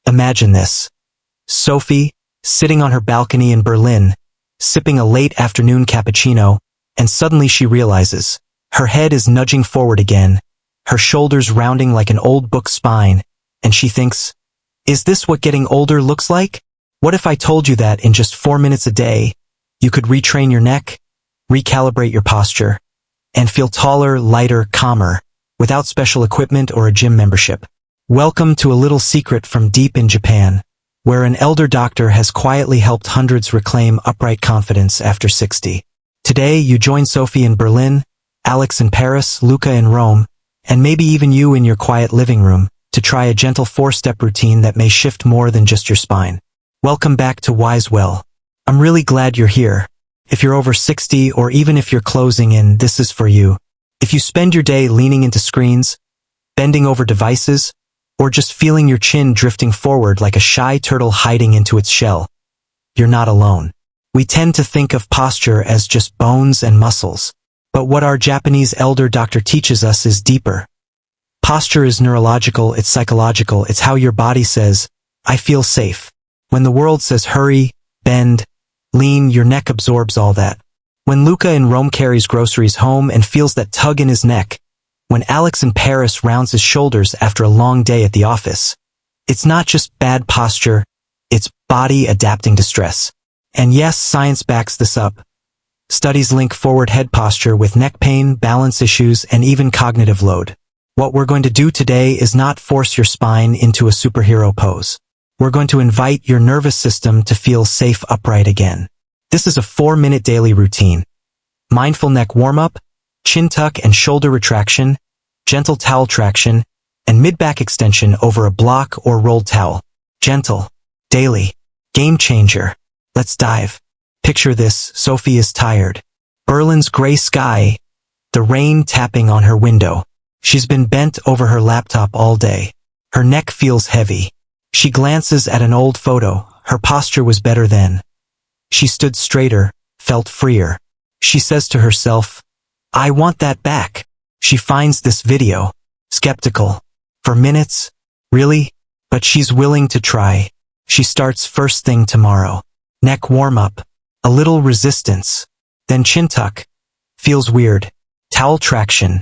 Imagine this. Sophie, sitting on her balcony in Berlin, sipping a late afternoon cappuccino, and suddenly she realizes. Her head is nudging forward again, her shoulders rounding like an old book spine, and she thinks, is this what getting older looks like? What if I told you that in just 4 minutes a day, you could retrain your neck, recalibrate your posture, and feel taller, lighter, calmer, without special equipment or a gym membership? Welcome to a little secret from deep in Japan, where an elder doctor has quietly helped hundreds reclaim upright confidence after 60. Today, you join Sophie in Berlin, Alex in Paris, Luca in Rome, and maybe even you in your quiet living room, to try a gentle 4-step routine that may shift more than just your spine. Welcome back to Wise Well. I'm really glad you're here. If you're over 60 or even if you're closing in, this is for you. If you spend your day leaning into screens, bending over devices, or just feeling your chin drifting forward like a shy turtle hiding into its shell, you're not alone. We tend to think of posture as just bones and muscles, but what our Japanese elder doctor teaches us is deeper. Posture is neurological, it's psychological, it's how your body says, I feel safe. When the world says hurry, bend, lean, your neck absorbs all that. When Luca in Rome carries groceries home and feels that tug in his neck, when Alex in Paris rounds his shoulders after a long day at the office, it's not just bad posture, it's body adapting to stress. And yes, science backs this up. Studies link forward head posture with neck pain, balance issues, and even cognitive load. What we're going to do today is not force your spine into a superhero pose. We're going to invite your nervous system to feel safe upright again. This is a 4-minute daily routine. Mindful neck warm-up, chin tuck and shoulder retraction, gentle towel traction, and mid-back extension over a block or rolled towel. Gentle, daily, game changer. Let's dive. Picture this, Sophie is tired. Berlin's gray sky, the rain tapping on her window. She's been bent over her laptop all day. Her neck feels heavy. She glances at an old photo. Her posture was better then. She stood straighter, felt freer. She says to herself, I want that back. She finds this video. Skeptical. For minutes? Really? But she's willing to try. She starts first thing tomorrow. Neck warm-up. A little resistance. Then chin tuck. Feels weird. Towel traction.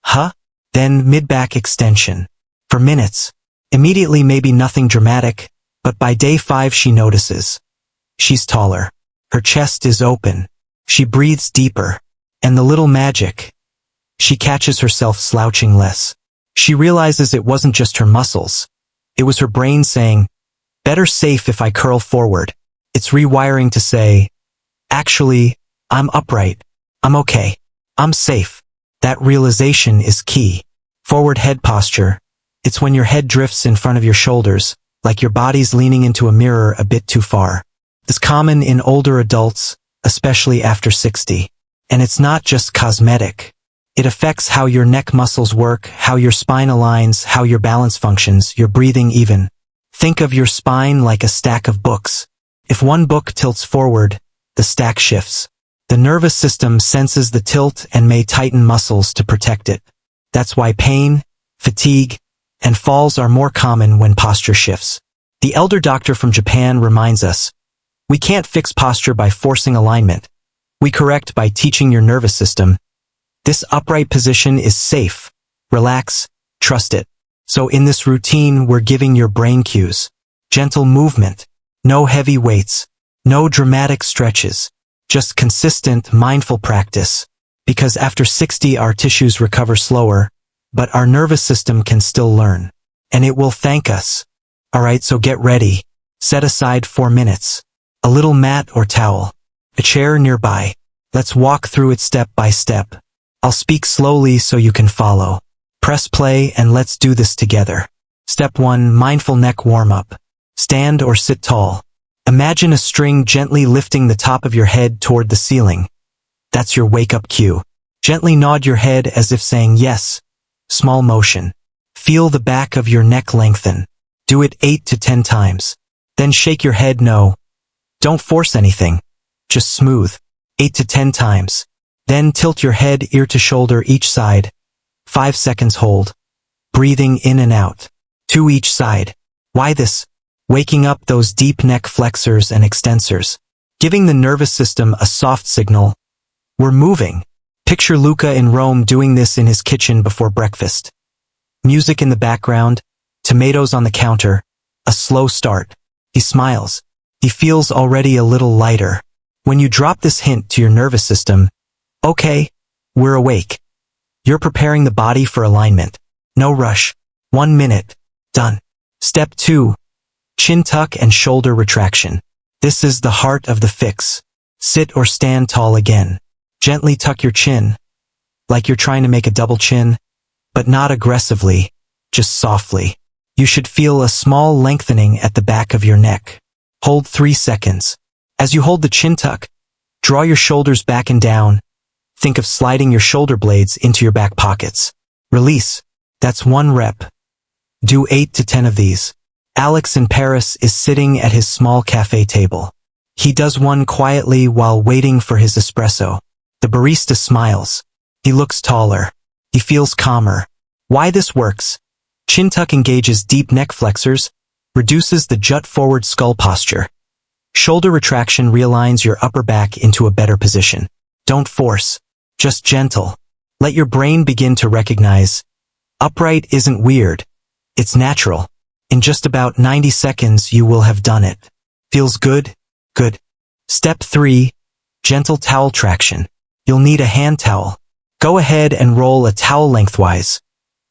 Huh? Then mid-back extension. For minutes. Immediately maybe nothing dramatic, but by day 5 she notices. She's taller. Her chest is open. She breathes deeper. And the little magic. She catches herself slouching less. She realizes it wasn't just her muscles. It was her brain saying, better safe if I curl forward. It's rewiring to say, actually, I'm upright. I'm okay. I'm safe. That realization is key. Forward head posture. It's when your head drifts in front of your shoulders, like your body's leaning into a mirror a bit too far. It's common in older adults, especially after 60. And it's not just cosmetic. It affects how your neck muscles work, how your spine aligns, how your balance functions, your breathing even. Think of your spine like a stack of books. If one book tilts forward, the stack shifts. The nervous system senses the tilt and may tighten muscles to protect it. That's why pain, fatigue, and falls are more common when posture shifts. The elder doctor from Japan reminds us, we can't fix posture by forcing alignment. We correct by teaching your nervous system. This upright position is safe. Relax, trust it. So in this routine, we're giving your brain cues. Gentle movement. No heavy weights. No dramatic stretches. Just consistent, mindful practice. Because after 60, our tissues recover slower, but our nervous system can still learn. And it will thank us. Alright, so get ready. Set aside 4 minutes. A little mat or towel. A chair nearby. Let's walk through it step by step. I'll speak slowly so you can follow. Press play and let's do this together. Step 1, mindful neck warm-up. Stand or sit tall. Imagine a string gently lifting the top of your head toward the ceiling. That's your wake-up cue. Gently nod your head as if saying yes. Small motion. Feel the back of your neck lengthen. Do it 8 to 10 times. Then shake your head no. Don't force anything. Just smooth. 8 to 10 times. Then tilt your head ear to shoulder each side. 5 seconds hold. Breathing in and out. 2 each side. Why this? Waking up those deep neck flexors and extensors, giving the nervous system a soft signal. We're moving. Picture Luca in Rome doing this in his kitchen before breakfast. Music in the background, tomatoes on the counter, a slow start. He smiles. He feels already a little lighter. When you drop this hint to your nervous system, okay, we're awake. You're preparing the body for alignment. No rush. 1 minute. Done. Step 2. Chin tuck and shoulder retraction. This is the heart of the fix. Sit or stand tall again. Gently tuck your chin, like you're trying to make a double chin, but not aggressively, just softly. You should feel a small lengthening at the back of your neck. Hold 3 seconds. As you hold the chin tuck, draw your shoulders back and down. Think of sliding your shoulder blades into your back pockets. Release. That's 1 rep. Do 8 to 10 of these. Alex in Paris is sitting at his small cafe table. He does one quietly while waiting for his espresso. The barista smiles. He looks taller. He feels calmer. Why this works? Chin tuck engages deep neck flexors, reduces the jut-forward skull posture. Shoulder retraction realigns your upper back into a better position. Don't force. Just gentle. Let your brain begin to recognize. Upright isn't weird. It's natural. In just about 90 seconds you will have done it. Feels good? Good. Step 3. Gentle towel traction. You'll need a hand towel. Go ahead and roll a towel lengthwise,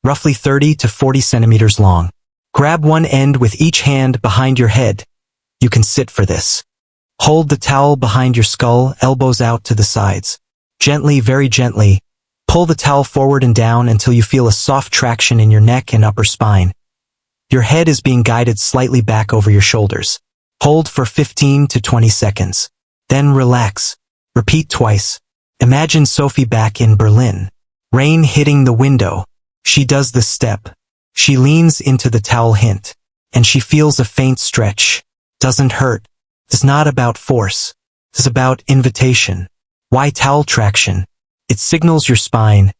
roughly 30 to 40 centimeters long. Grab one end with each hand behind your head. You can sit for this. Hold the towel behind your skull, elbows out to the sides. Gently, very gently, pull the towel forward and down until you feel a soft traction in your neck and upper spine. Your head is being guided slightly back over your shoulders. Hold for 15 to 20 seconds. Then relax. Repeat twice. Imagine Sophie back in Berlin. Rain hitting the window. She does this step. She leans into the towel hint, and she feels a faint stretch. Doesn't hurt. It's not about force. It's about invitation. Why towel traction? It signals your spine.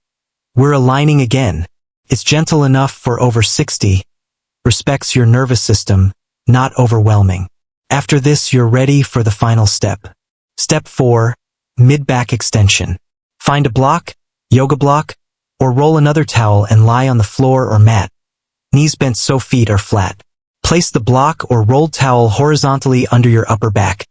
We're aligning again. It's gentle enough for over 60. Respects your nervous system, not overwhelming. After this, you're ready for the final step. Step 4. Mid-back extension. Find a block, yoga block, or roll another towel and lie on the floor or mat. Knees bent so feet are flat. Place the block or rolled towel horizontally under your upper back,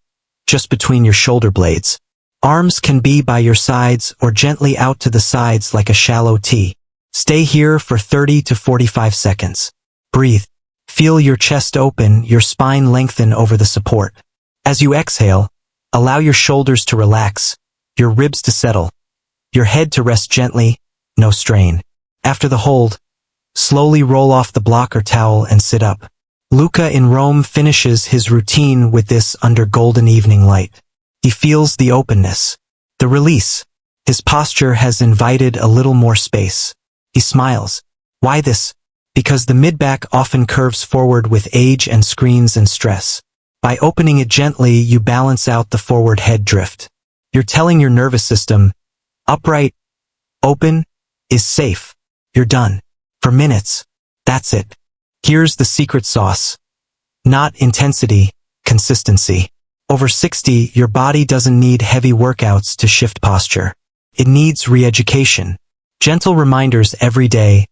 just between your shoulder blades. Arms can be by your sides or gently out to the sides like a shallow T. Stay here for 30 to 45 seconds. Breathe. Feel your chest open, your spine lengthen over the support. As you exhale, allow your shoulders to relax, your ribs to settle, your head to rest gently, no strain. After the hold, slowly roll off the block or towel and sit up. Luca in Rome finishes his routine with this under golden evening light. He feels the openness, the release. His posture has invited a little more space. He smiles. Why this? Because the mid-back often curves forward with age and screens and stress. By opening it gently, you balance out the forward head drift. You're telling your nervous system, upright, open, is safe. You're done. For minutes. That's it. Here's the secret sauce. Not intensity, consistency. Over 60, your body doesn't need heavy workouts to shift posture. It needs re-education. Gentle reminders every day.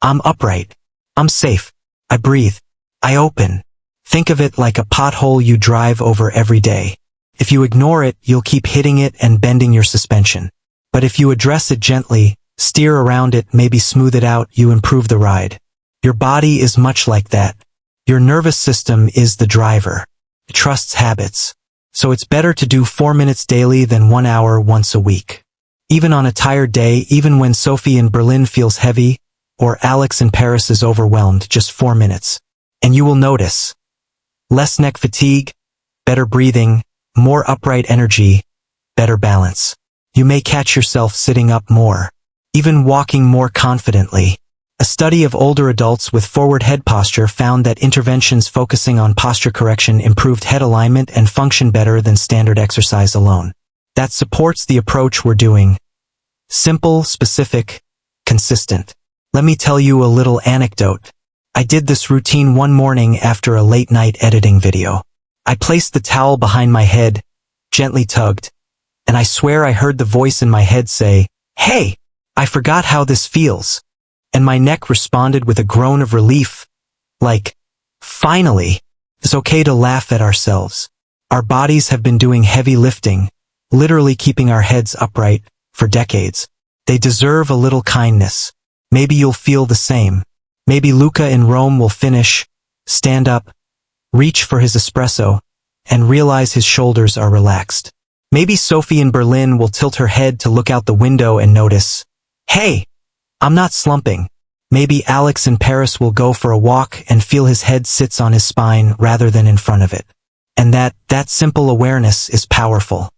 I'm upright. I'm safe. I breathe. I open. Think of it like a pothole you drive over every day. If you ignore it, you'll keep hitting it and bending your suspension. But if you address it gently, steer around it, maybe smooth it out, you improve the ride. Your body is much like that. Your nervous system is the driver. It trusts habits. So it's better to do 4 minutes daily than 1 hour once a week. Even on a tired day, even when Sophie in Berlin feels heavy, or Alex in Paris is overwhelmed, just 4 minutes. And you will notice. Less neck fatigue, better breathing, more upright energy, better balance. You may catch yourself sitting up more, even walking more confidently. A study of older adults with forward head posture found that interventions focusing on posture correction improved head alignment and function better than standard exercise alone. That supports the approach we're doing. Simple, specific, consistent. Let me tell you a little anecdote. I did this routine one morning after a late-night editing video. I placed the towel behind my head, gently tugged, and I swear I heard the voice in my head say, "Hey, I forgot how this feels." And my neck responded with a groan of relief, like, finally. It's okay to laugh at ourselves. Our bodies have been doing heavy lifting, literally keeping our heads upright, for decades. They deserve a little kindness. Maybe you'll feel the same. Maybe Luca in Rome will finish, stand up, reach for his espresso, and realize his shoulders are relaxed. Maybe Sophie in Berlin will tilt her head to look out the window and notice, "Hey, I'm not slumping." Maybe Alex in Paris will go for a walk and feel his head sits on his spine rather than in front of it. And that simple awareness is powerful.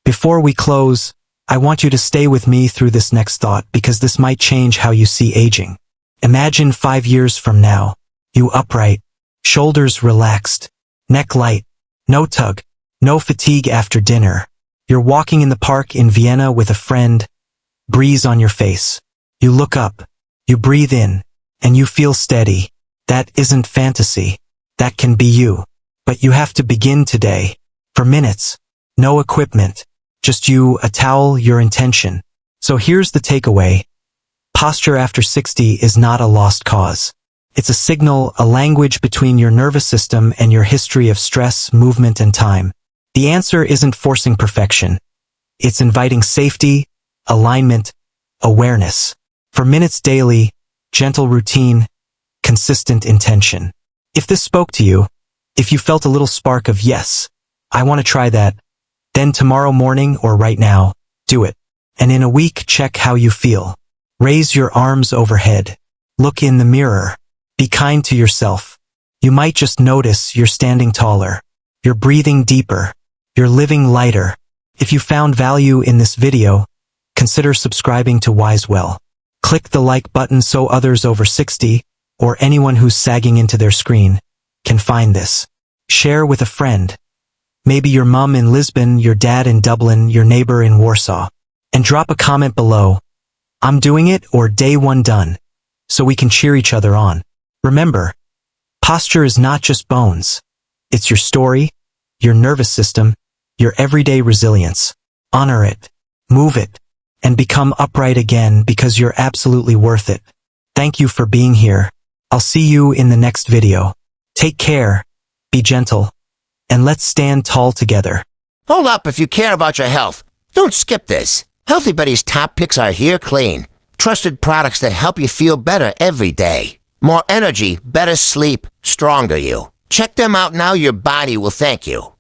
Before we close, I want you to stay with me through this next thought because this might change how you see aging. Imagine 5 years from now, you upright, shoulders relaxed, neck light, no tug, no fatigue after dinner. You're walking in the park in Vienna with a friend, breeze on your face. You look up, you breathe in, and you feel steady. That isn't fantasy. That can be you. But you have to begin today. For minutes. No equipment. Just you, a towel, your intention. So here's the takeaway. Posture after 60 is not a lost cause. It's a signal, a language between your nervous system and your history of stress, movement, and time. The answer isn't forcing perfection. It's inviting safety, alignment, awareness. For minutes daily, gentle routine, consistent intention. If this spoke to you, if you felt a little spark of yes, I want to try that, then tomorrow morning or right now, do it. And in a week, check how you feel. Raise your arms overhead. Look in the mirror. Be kind to yourself. You might just notice you're standing taller. You're breathing deeper. You're living lighter. If you found value in this video, consider subscribing to Wisewell. Click the like button so others over 60, or anyone who's sagging into their screen, can find this. Share with a friend. Maybe your mom in Lisbon, your dad in Dublin, your neighbor in Warsaw. And drop a comment below. I'm doing it or day one done. So we can cheer each other on. Remember, posture is not just bones. It's your story, your nervous system, your everyday resilience. Honor it, move it, and become upright again because you're absolutely worth it. Thank you for being here. I'll see you in the next video. Take care, be gentle, and let's stand tall together. Hold up if you care about your health. Don't skip this. Healthy Buddy's top picks are Here Clean. Trusted products that help you feel better every day. More energy, better sleep, stronger you. Check them out now, your body will thank you.